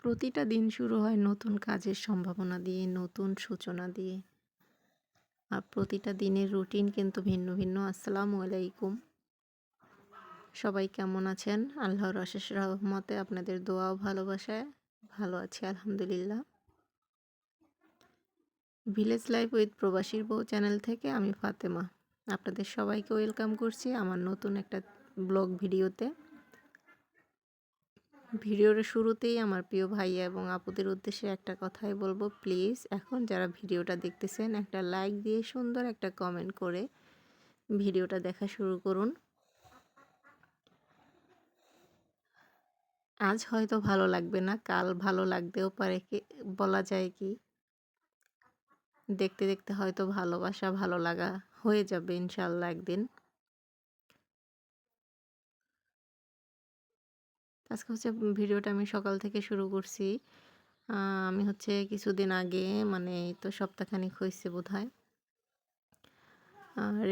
প্রতিটা দিন শুরু হয় নতুন কাজের সম্ভাবনা দিয়ে, নতুন সূচনা দিয়ে। আর প্রতিটা দিনের রুটিন কিন্তু ভিন্ন ভিন্ন। আসসালামু আলাইকুম। সবাই কেমন আছেন? আল্লাহর অশেষ রহমতে আপনাদের দোয়া ও ভালোবাসায় ভালো আছি আলহামদুলিল্লাহ। ভিলেজ লাইফ উইথ প্রবাসীর বউ চ্যানেল থেকে আমি ফাতেমা। আপনাদের সবাইকে ওয়েলকাম করছি আমার নতুন একটা ব্লগ ভিডিওতে। ভিডিওর শুরুতেই আমার প্রিয় ভাইয়া এবং আপুদের উদ্দেশ্যে একটা কথাই বলবো, প্লিজ এখন যারা ভিডিওটা দেখতেছেন একটা লাইক দিয়ে সুন্দর একটা কমেন্ট করে ভিডিওটা দেখা শুরু করুন। আজ হয়তো ভালো লাগবে না, কাল ভালো লাগতেও পারে, কি বলা যায় কি। দেখতে দেখতে হয়তো ভালোবাসা ভালো লাগা হয়ে যাবে ইনশাল্লাহ একদিন। আজকে হচ্ছে ভিডিওটা আমি সকাল থেকে শুরু করছি। আমি হচ্ছে কিছুদিন আগে, মানে এই তো সপ্তাহখানিক হয়েছে বোধহয়,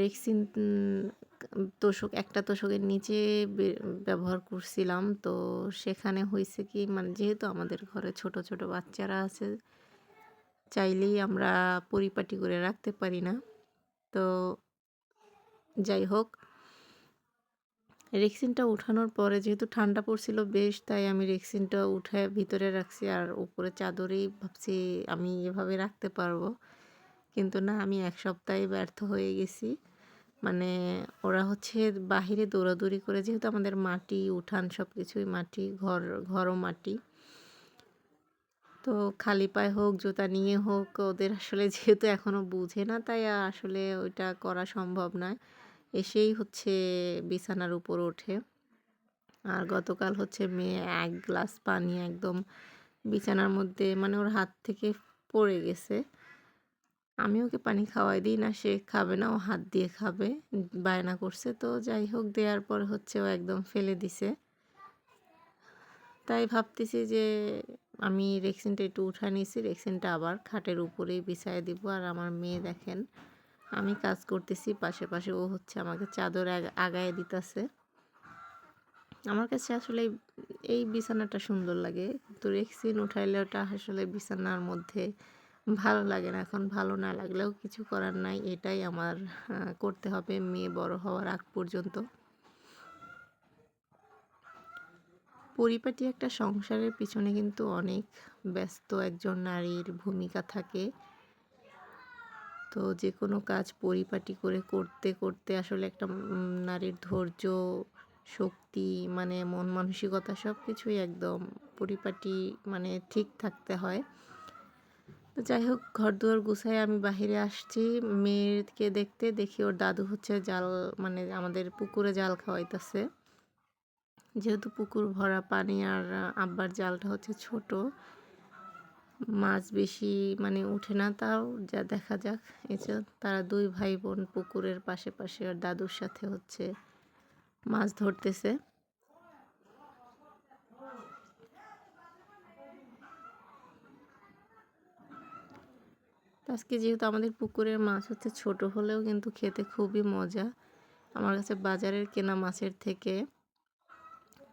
রেক্সিন তোষক, একটা তোষকের নিচে ব্যবহার করছিলাম। তো সেখানে হয়েছে কি, মানে যেহেতু আমাদের ঘরে ছোট ছোট বাচ্চারা আছে, চাইলেই আমরা পরিপাটি করে রাখতে পারি না। তো যাই হোক, রেক্সিনটা উঠানোর পরে যেহেতু ঠান্ডা পড়ছিল বেশ, তাই আমি রেক্সিনটা উঠে ভিতরে রাখছি আর উপরে চাদরেই ভাবছি আমি এভাবে রাখতে পারবো। কিন্তু না, আমি এক সপ্তাহে ব্যর্থ হয়ে গেছি। মানে ওরা হচ্ছে বাহিরে দৌড়াদৌড়ি করে, যেহেতু আমাদের মাটি, উঠান সব কিছুই মাটি, ঘরও মাটি। তো খালি পায়ে হোক, জুতা নিয়ে হোক, ওদের আসলে যেহেতু এখনও বুঝে না, তাই আসলে ওইটা করা সম্ভব নয়। এসেই হচ্ছে বিছানার উপর ওঠে। আর গতকাল হচ্ছে মেয়ে এক গ্লাস পানি একদম বিছানার মধ্যে, মানে ওর হাত থেকে পড়ে গেছে। আমি ওকে পানি খাওয়াই দিই না, সে খাবে না, ও হাত দিয়ে খাবে, বায়না করছে। তো যাই হোক, দেওয়ার পর হচ্ছে ও একদম ফেলে দিছে। তাই ভাবতেছি যে আমি রেক্সিনটা একটু উঠায় নিয়েছি, রেক্সিনটা আবার খাটের উপরেই বিছায় দিব। আর আমার মেয়ে দেখেন, আমি কাজ করতেছি পাশে পাশে, ও হচ্ছে আমাকে চাদর আগায় দিতেছে। আমার কাছে আসলে এই বিছানাটা সুন্দর লাগে, তো রেক্সিন উঠাইলে ওটা আসলে বিছানার মধ্যে ভালো লাগে না। এখন ভালো না লাগলেও কিছু করার নাই, এটাই আমার করতে হবে মেয়ে বড় হওয়ার আগ পর্যন্ত। পরিপাটি একটা সংসারের পিছনে কিন্তু অনেক ব্যস্ত একজন নারীর ভূমিকা থাকে। তো যে কোনো কাজ পরিপাটি করে করতে করতে আসলে একটা নারীর ধৈর্য, শক্তি, মানে মন মানসিকতা সব কিছুই একদম পরিপাটি, মানে ঠিক থাকতে হয়। তো যাই হোক, ঘরদুয়ার গুছায় আমি বাহিরে আসছি মেয়েকে দেখতে। দেখি ওর দাদু হচ্ছে জাল, মানে আমাদের পুকুরে জাল খাওয়াইতেছে। যেহেতু পুকুর ভরা পানি আর আব্বার জালটা হচ্ছে ছোট, মাছ বেশি মানে উঠে না, তাও যা দেখা যাক। এছাড়া তারা দুই ভাই বোন পুকুরের পাশে পাশে আর দাদুর সাথে হচ্ছে মাছ ধরতেছে। আজকে যেহেতু আমাদের পুকুরের মাছ হচ্ছে ছোট হলেও কিন্তু খেতে খুবই মজা। আমার কাছে বাজারের কেনা মাছের থেকে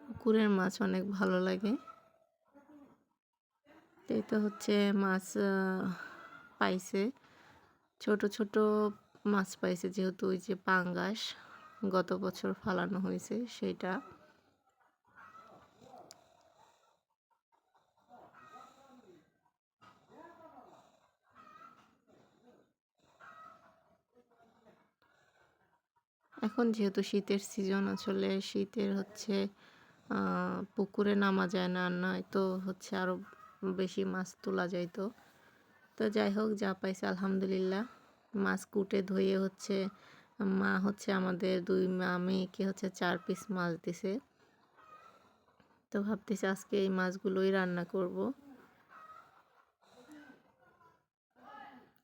পুকুরের মাছ অনেক ভালো লাগে। এই তো হচ্ছে মাছ পাইছে, ছোট ছোট মাছ পাইছে, যেহেতু ওই যে পাঙ্গাস গত বছর ফালানো হয়েছে সেটা। এখন যেহেতু শীতের সিজন, আসলে শীতের হচ্ছে পুকুরে নামা যায় না, নয়তো হচ্ছে আরও বেশি মাছ তোলা যাইতো। তো যাই হোক, যা পাইছে আলহামদুলিল্লাহ। মাছ কুটে ধুয়ে হচ্ছে মা হচ্ছে আমাদের দুই মেয়েকে হচ্ছে 4 পিস মাছ দিছে। তো ভাবতেছি আজকে এই মাছগুলোই রান্না করব।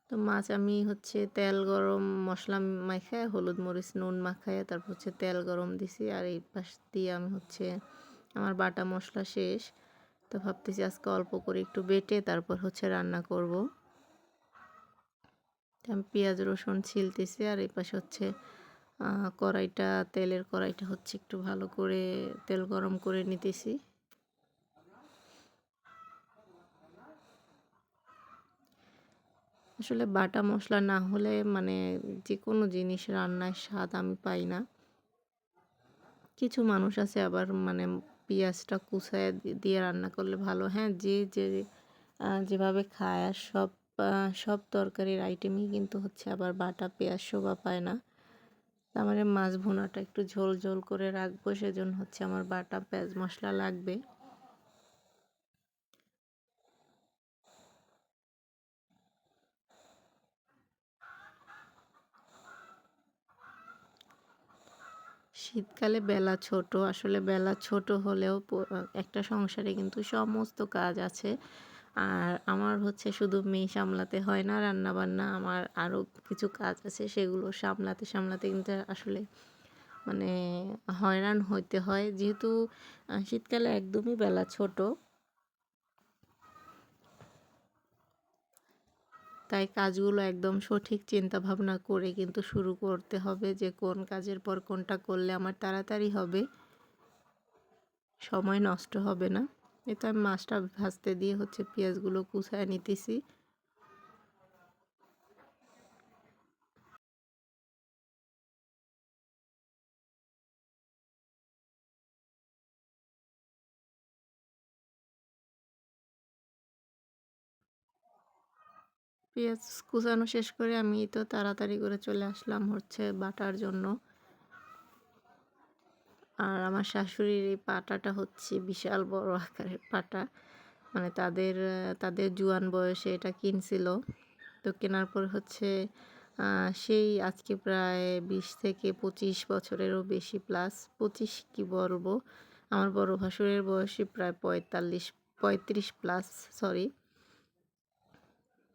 তো মাছ আমি হচ্ছে তেল গরম মশলা মাখায়, হলুদ মরিচ নুন মাখায়, তারপর হচ্ছে তেল গরম দিছি। আর এই পাশ দিয়ে আমি হচ্ছে আমার বাটা মশলা শেষ। তো ভাবতেছি আজকে অল্প করে একটু বেটে তারপর হচ্ছে রান্না করব। আমি পেঁয়াজ রসুন ছিলতেছি, আর এই পাশে হচ্ছে কড়াইটা, তেলের কড়াইটা হচ্ছে একটু ভালো করে তেল গরম করে নিতেছি। আসলে বাটা মসলা না হলে মানে যেকোনো জিনিস রান্নায় স্বাদ আমি পাই না। কিছু মানুষ আছে আবার মানে পেঁয়াজটা কুচায়ে দিয়ে রান্না করলে ভালো। হ্যাঁ, যে যেভাবে খায় আর আ সব তরকারির আইটেমই কিন্তু হচ্ছে আবার বাটা পেঁয়াজ শোভা পায় না। তো আমার এই মাছ ভুনাটা একটু ঝোল, ঝোল করে রাখবো সেজন্য হচ্ছে আমার বাটা পেঁয়াজ মসলা লাগবে। শীতকালে বেলা ছোট। আসলে বেলা ছোট হলেও একটা সংসারে কিন্তু সমস্ত কাজ আছে। আর আমার হচ্ছে শুধু মেয়ে সামলাতে হয় না রান্নাবান্না, আমার আরও কিছু কাজ আছে সেগুলো সামলাতে, সামলাতে কিন্তু আসলে মানে হয়রান হইতে হয়। যেহেতু শীতকালে একদমই বেলা ছোট, তাই কাজগুলো একদম সঠিক চিন্তাভাবনা করে কিন্তু শুরু করতে হবে যে কোন কাজের পর কোনটা করলে আমার তাড়াতাড়ি হবে, সময় নষ্ট হবে না। এই তো আমি মাছটা ভাজতে দিয়ে হচ্ছে পেঁয়াজগুলো কুচায় নিতেছি। পেঁয়াজ কুচানো শেষ করে আমি তো তাড়াতাড়ি করে চলে আসলাম হচ্ছে বাটার জন্য। আর আমার শাশুড়ির এই পাটাটা হচ্ছে বিশাল বড় আকারের পাটা। মানে তাদের জুয়ান বয়সে এটা কিনছিল। তো কেনার পর হচ্ছে সেই আজকে প্রায় ২০ থেকে ২৫ বছরেরও বেশি প্লাস, ২৫ কি বলবো, আমার বড় ভাসুরের বয়সই প্রায় ৩৫ প্লাস, সরি।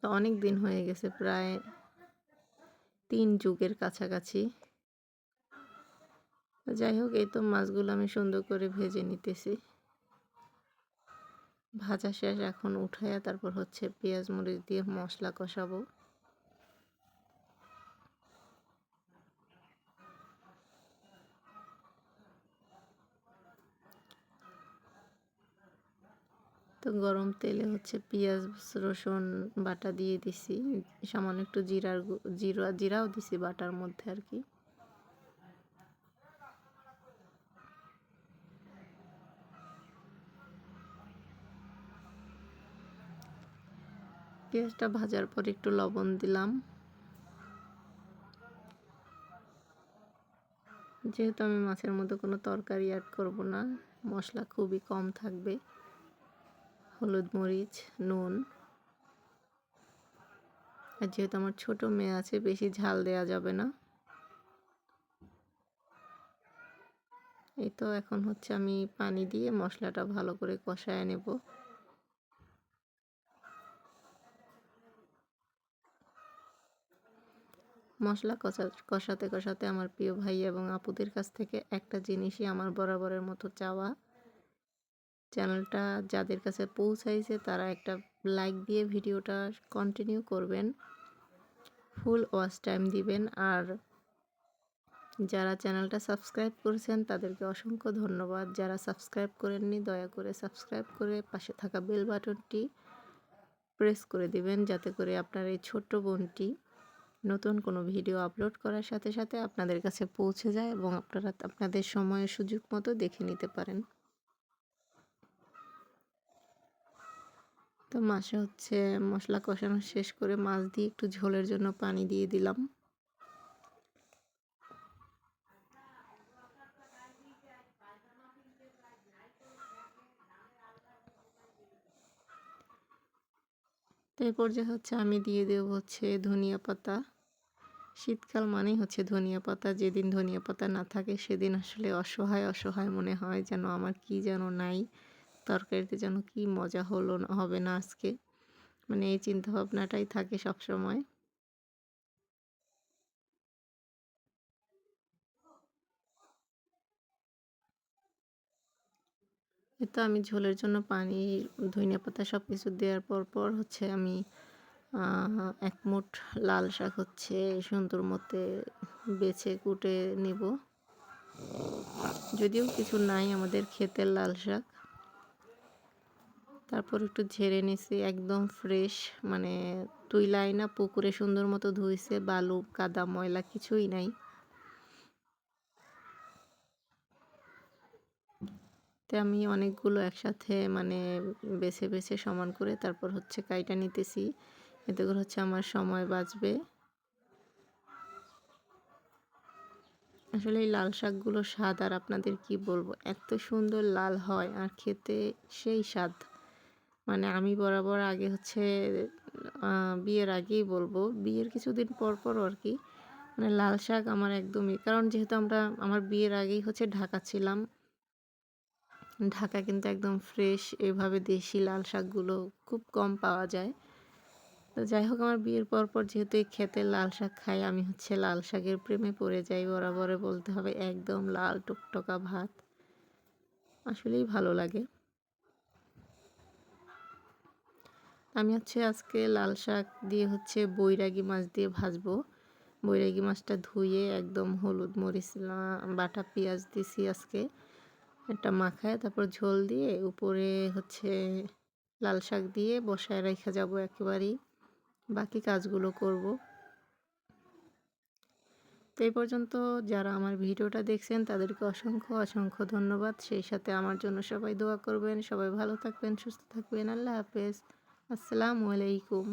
তো অনেক দিন হয়ে গেছে, প্রায় ৩ যুগের কাছাকাছি। যাই হোক, এই তো মাছগুলো আমি সুন্দর করে ভেজে নিতেছি। ভাজা শেষ, এখন উঠাইয়া তারপর হচ্ছে পেঁয়াজ মরিচ দিয়ে মশলা কষাবো। তো গরম তেলে হচ্ছে পেঁয়াজ রসুন বাটা দিয়ে দিছি, সামান্য একটু জিরাও দিছি বাটার মধ্যে আর কি। পেঁয়াজটা ভাজার পর একটু লবণ দিলাম। যেহেতু আমি মাছের মধ্যে কোনো তরকারি অ্যাড করব না, মশলা খুবই কম থাকবে। হলুদ মরিচ নুন। আর যেহেতু আমার ছোট মেয়ে আছে, বেশি ঝাল দেওয়া যাবে না। এই তো এখন হচ্ছে আমি পানি দিয়ে মশলাটা ভালো করে কষায় নেব। মশলা কষাতে কষাতে আমার প্রিয় ভাই এবং আপুদের কাছ থেকে একটা জিনিসই আমার বরাবরের মতো চাওয়া, চ্যানেলটা যাদের কাছে পৌঁছাইছে তারা একটা লাইক দিয়ে ভিডিওটা কন্টিনিউ করবেন, ফুল ওয়াচ টাইম দিবেন। আর যারা চ্যানেলটা সাবস্ক্রাইব করেছেন তাদেরকে অসংখ্য ধন্যবাদ। যারা সাবস্ক্রাইব করেননি দয়া করে সাবস্ক্রাইব করে পাশে থাকা বেল বাটনটি প্রেস করে দিবেন, যাতে করে আপনার এই ছোট্ট বোনটি নতুন কোনো ভিডিও আপলোড করার সাথে সাথে আপনাদের কাছে পৌঁছে যায় এবং আপনারা আপনাদের সময় সুযোগ মতো দেখে নিতে পারেন। তো মাছে হচ্ছে মশলা কষানো শেষ করে মাছ দিয়ে একটু ঝোলের জন্য পানি দিয়ে দিলাম। তো এই পর্যায়ে হচ্ছে আমি দিয়ে দেব হচ্ছে ধনিয়া পাতা। শীতকাল মানেই হচ্ছে ধনিয়া পাতা। যেদিন ধনিয়া পাতা না থাকে সেদিন আসলে অসহায় অসহায় মনে হয়, যেন আমার কি যেন নাই, তরকারিতে যেন কি মজা হলো না হবে না আজকে, মানে এই চিন্তা ভাবনাটাই থাকে সবসময়। এই তো আমি ঝোলের জন্য পানি, ধনিয়া পাতা সব কিছু দেওয়ার পর হচ্ছে আমি ১ মুঠ লাল শাক হচ্ছে সুন্দর মতে বেছে কুটে নিব। যদিও কিছু নাই আমাদের ক্ষেতের লাল শাক। তারপর একটু ঝেড়ে নিছি একদম ফ্রেশ, মানে তুইলাই না, পুকুরে সুন্দর মতো ধুইছে, বালু কাদা ময়লা কিছুই নাই। তো আমি অনেকগুলো একসাথে মানে বেছে বেছে সমান করে তারপর হচ্ছে কাইটা নিতেছি, এতে করে হচ্ছে আমার সময় বাঁচবে। আসলে এই লাল শাকগুলো স্বাদ আর আপনাদের কি বলবো, এত সুন্দর লাল হয় আর খেতে সেই স্বাদ। মানে আমি বরাবর আগে হচ্ছে বিয়ের আগেই বলবো, বিয়ের কিছুদিন পর পরও আর কি, মানে লাল শাক আমার একদমই, কারণ যেহেতু আমার বিয়ের আগেই হচ্ছে ঢাকা ছিলাম, ঢাকা কিন্তু একদম ফ্রেশ এভাবে দেশি লাল শাকগুলো খুব কম পাওয়া যায়। তো যাই হোক, আমার বিয়ের পর যেহেতু এই ক্ষেতের লাল শাক খাই, আমি হচ্ছে লাল শাকের প্রেমে পড়ে যাই বরাবরে বলতে হবে, একদম লাল টুকটকা ভাত আসলেই ভালো লাগে। আমি হচ্ছে আজকে লাল শাক দিয়ে হচ্ছে বৈরাগী মাছ দিয়ে ভাজবো। বৈরাগী মাছটা ধুয়ে একদম হলুদ মরিচ বাটা পেঁয়াজ দিছি আজকে, একটা মাখায় তারপর ঝোল দিয়ে উপরে হচ্ছে লাল শাক দিয়ে বসায় রেখে যাব একেবারেই, বাকি কাজগুলো করব। তো এই পর্যন্ত যারা আমার ভিডিওটা দেখছেন তাদেরকে অসংখ্য অসংখ্য ধন্যবাদ। সেই সাথে আমার জন্য সবাই দোয়া করবেন। সবাই ভালো থাকবেন, সুস্থ থাকবেন। আল্লাহ হাফেজ। আসসালামু আলাইকুম।